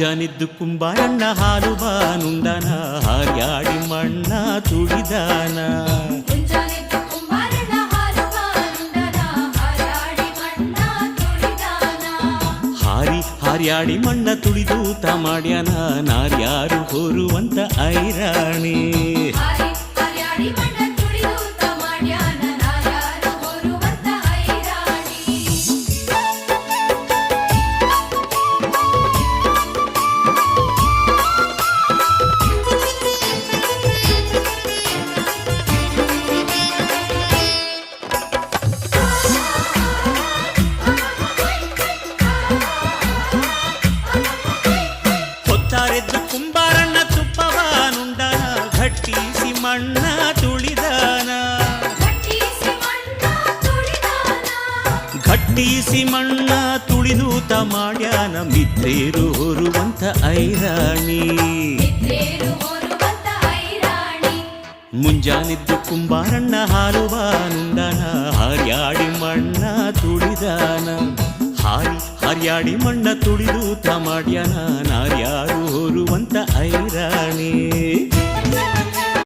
ಮುಂಜಾನಿದ್ದು ಕುಂಬಾರಣ್ಣ ಹಾಲು ಬಾನುಂಡನ ಹಾರ್ಯಾಡಿ ಮಣ್ಣ ತುಳಿದಾನ ಹಾರ್ಯಾಡಿ ಮಣ್ಣ ತುಳಿದೂತ ಮಾಡ್ಯಾನ ನಾರ್ಯಾರು ಹೊರುವಂತ ಐರಾಣಿ ಕುಂಬಾರಣ್ಣ ತುಪ್ಪವಾನುಂಡನ ಘಟ್ಟಿಸಿ ಮಣ್ಣ ತುಳಿದಾನ ಘಟ್ಟಿಸಿ ಮಣ್ಣ ತುಳಿದೂತ ಮಾಡ್ಯಾನ ಮಿತ್ರೇರು ಹೊರುವಂತ ಐರಾಣಿ ಮುಂಜಾನಿದ್ದು ಕುಂಬಾರಣ್ಣ ಹಾಲು ಬಾನುಂಡನ ಹಾರ್ಯಾಡಿ ಮಣ್ಣ ತುಳಿದಾನ ಹಾರ್ಯಾಡಿ ಮಣ್ಣ ತುಳಿದೂತ ಮಾಡ್ಯಾನ ನಾರ್ಯಾರು ಹೊರುವಂತ ಐರಾಣಿ